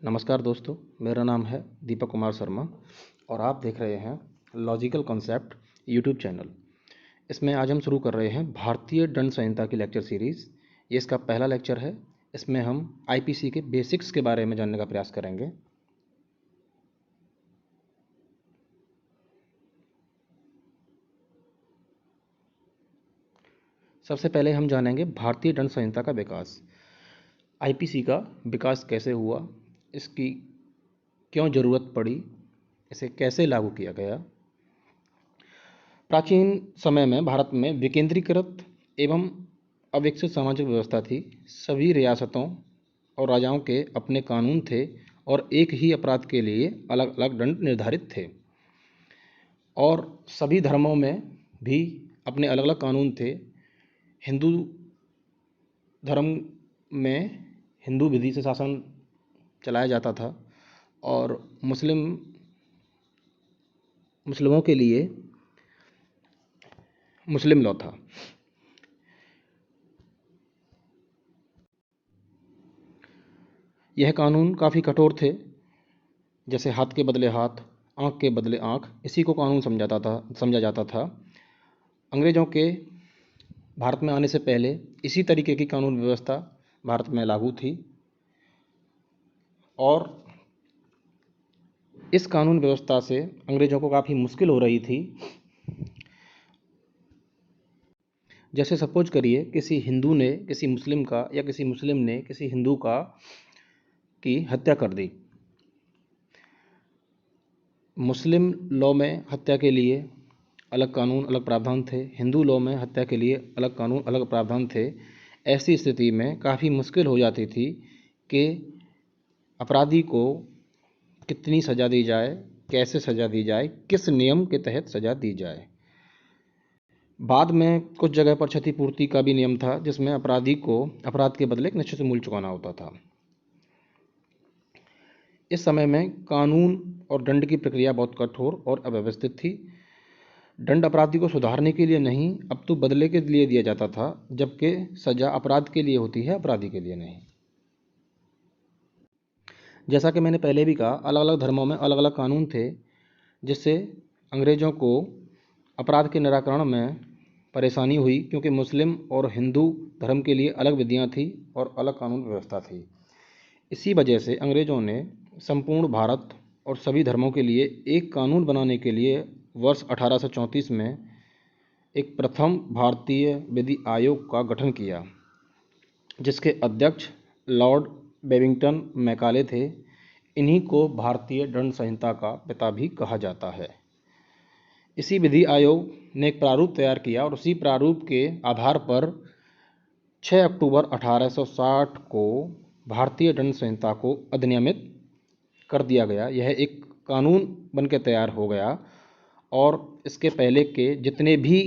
नमस्कार दोस्तों, मेरा नाम है दीपक कुमार शर्मा और आप देख रहे हैं लॉजिकल कॉन्सेप्ट यूट्यूब चैनल। इसमें आज हम शुरू कर रहे हैं भारतीय दंड संहिता की लेक्चर सीरीज़। ये इसका पहला लेक्चर है। इसमें हम आईपीसी के बेसिक्स के बारे में जानने का प्रयास करेंगे। सबसे पहले हम जानेंगे भारतीय दंड संहिता का विकास। आईपीसी का विकास कैसे हुआ, इसकी क्यों ज़रूरत पड़ी, इसे कैसे लागू किया गया। प्राचीन समय में भारत में विकेंद्रीकृत एवं अविकसित सामाजिक व्यवस्था थी। सभी रियासतों और राजाओं के अपने कानून थे और एक ही अपराध के लिए अलग अलग दंड निर्धारित थे। और सभी धर्मों में भी अपने अलग अलग कानून थे। हिंदू धर्म में हिंदू विधि से शासन चलाया जाता था और मुस्लिमों के लिए मुस्लिम लॉ था। यह कानून काफ़ी कठोर थे, जैसे हाथ के बदले हाथ, आँख के बदले आँख, इसी को कानून समझा जाता था। अंग्रेज़ों के भारत में आने से पहले इसी तरीके की कानून व्यवस्था भारत में लागू थी और इस कानून व्यवस्था से अंग्रेज़ों को काफ़ी मुश्किल हो रही थी। जैसे सपोज करिए किसी हिंदू ने किसी मुस्लिम का या किसी मुस्लिम ने किसी हिंदू की हत्या कर दी। मुस्लिम लॉ में हत्या के लिए अलग कानून अलग प्रावधान थे, हिंदू लॉ में हत्या के लिए अलग कानून अलग प्रावधान थे। ऐसी स्थिति में काफ़ी मुश्किल हो जाती थी कि अपराधी को कितनी सज़ा दी जाए, कैसे सज़ा दी जाए, किस नियम के तहत सज़ा दी जाए। बाद में कुछ जगह पर क्षतिपूर्ति का भी नियम था, जिसमें अपराधी को अपराध के बदले एक निश्चित मूल्य चुकाना होता था। इस समय में कानून और दंड की प्रक्रिया बहुत कठोर और अव्यवस्थित थी। दंड अपराधी को सुधारने के लिए नहीं, अब तो बदले के लिए दिया जाता था, जबकि सज़ा अपराध के लिए होती है, अपराधी के लिए नहीं। जैसा कि मैंने पहले भी कहा, अलग अलग धर्मों में अलग अलग कानून थे, जिससे अंग्रेज़ों को अपराध के निराकरण में परेशानी हुई, क्योंकि मुस्लिम और हिंदू धर्म के लिए अलग विधियाँ थी और अलग कानून व्यवस्था थी। इसी वजह से अंग्रेज़ों ने संपूर्ण भारत और सभी धर्मों के लिए एक कानून बनाने के लिए वर्ष 1834 में एक प्रथम भारतीय विधि आयोग का गठन किया, जिसके अध्यक्ष लॉर्ड बेबिंगटन मैकाले थे। इन्हीं को भारतीय दंड संहिता का पिता भी कहा जाता है। इसी विधि आयोग ने एक प्रारूप तैयार किया और उसी प्रारूप के आधार पर 6 अक्टूबर 1860 को भारतीय दंड संहिता को अधिनियमित कर दिया गया। यह एक कानून बनकर तैयार हो गया और इसके पहले के जितने भी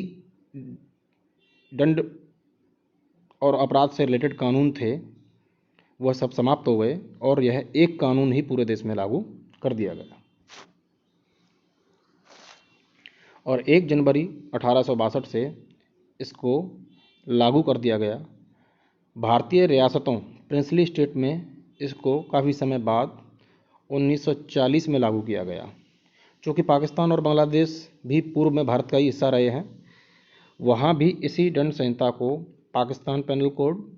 दंड और अपराध से रिलेटेड कानून थे वह सब समाप्त हो गए और यह एक कानून ही पूरे देश में लागू कर दिया गया। और 1 जनवरी 1862 से इसको लागू कर दिया गया। भारतीय रियासतों प्रिंसली स्टेट में इसको काफ़ी समय बाद 1940 में लागू किया गया। चूँकि पाकिस्तान और बांग्लादेश भी पूर्व में भारत का ही हिस्सा रहे हैं, वहाँ भी इसी दंड संहिता को पाकिस्तान पेनल कोड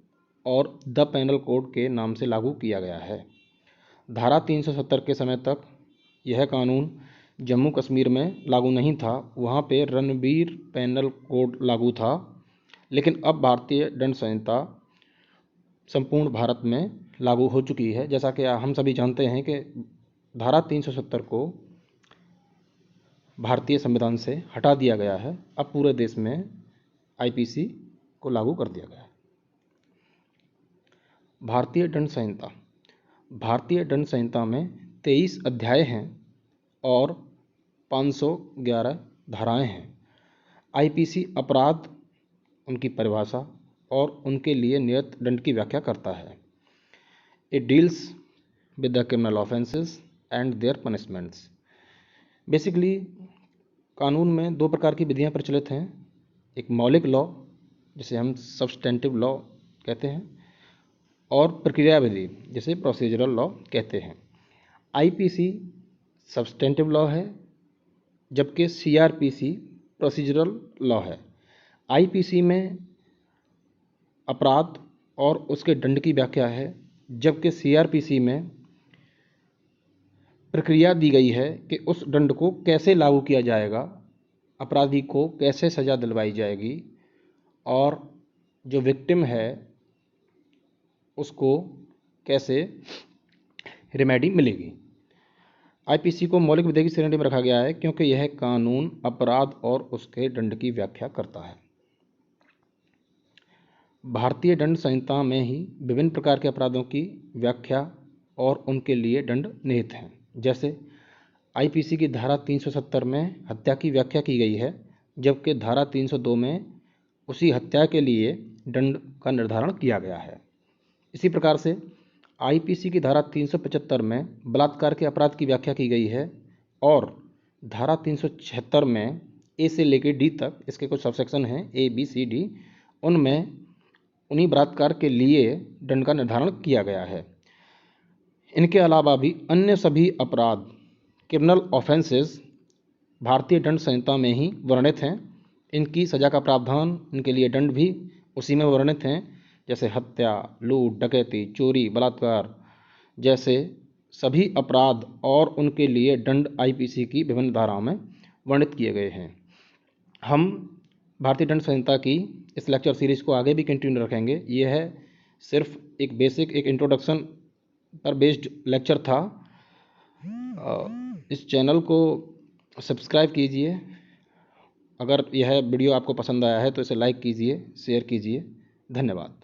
और द पेनल कोड के नाम से लागू किया गया है। धारा 370 के समय तक यह कानून जम्मू कश्मीर में लागू नहीं था, वहाँ पे रणवीर पेनल कोड लागू था। लेकिन अब भारतीय दंड संहिता संपूर्ण भारत में लागू हो चुकी है। जैसा कि हम सभी जानते हैं कि धारा 370 को भारतीय संविधान से हटा दिया गया है। अब पूरे देश में आईपीसी को लागू कर दिया गया है। भारतीय दंड संहिता में 23 अध्याय हैं और 511 धाराएं हैं। आईपीसी अपराध, उनकी परिभाषा और उनके लिए नियत दंड की व्याख्या करता है। It deals with the criminal offences and their punishments. Basically कानून में 2 प्रकार की विधियां प्रचलित हैं। एक मौलिक लॉ, जिसे हम सब्सटेंटिव लॉ कहते हैं, और प्रक्रिया विधि जिसे प्रोसीजरल लॉ कहते हैं। आईपीसी सब्सटेंटिव लॉ है, जबकि सीआरपीसी प्रोसीजरल लॉ है। आईपीसी में अपराध और उसके दंड की व्याख्या है, जबकि सीआरपीसी में प्रक्रिया दी गई है कि उस दंड को कैसे लागू किया जाएगा, अपराधी को कैसे सज़ा दिलवाई जाएगी और जो विक्टिम है उसको कैसे रिमेडी मिलेगी। आईपीसी को मौलिक विधि की श्रेणी में रखा गया है क्योंकि यह कानून अपराध और उसके दंड की व्याख्या करता है। भारतीय दंड संहिता में ही विभिन्न प्रकार के अपराधों की व्याख्या और उनके लिए दंड निहित हैं। जैसे आईपीसी की धारा 370 में हत्या की व्याख्या की गई है, जबकि धारा 302 में उसी हत्या के लिए दंड का निर्धारण किया गया है। इसी प्रकार से आईपीसी की धारा 375 में बलात्कार के अपराध की व्याख्या की गई है और धारा 376 में ए से लेकर डी तक, इसके कुछ सबसेक्शन हैं ए बी सी डी, उनमें उन्हीं बलात्कार के लिए दंड का निर्धारण किया गया है। इनके अलावा भी अन्य सभी अपराध क्रिमिनल ऑफेंसेस भारतीय दंड संहिता में ही वर्णित हैं। इनकी सज़ा का प्रावधान, इनके लिए दंड भी उसी में वर्णित हैं, जैसे हत्या, लूट, डकैती, चोरी, बलात्कार जैसे सभी अपराध और उनके लिए दंड आईपीसी की विभिन्न धाराओं में वर्णित किए गए हैं। हम भारतीय दंड संहिता की इस लेक्चर सीरीज़ को आगे भी कंटिन्यू रखेंगे। यह है सिर्फ एक बेसिक, एक इंट्रोडक्शन पर बेस्ड लेक्चर था। इस चैनल को सब्सक्राइब कीजिए। अगर यह वीडियो आपको पसंद आया है तो इसे लाइक कीजिए, शेयर कीजिए। धन्यवाद।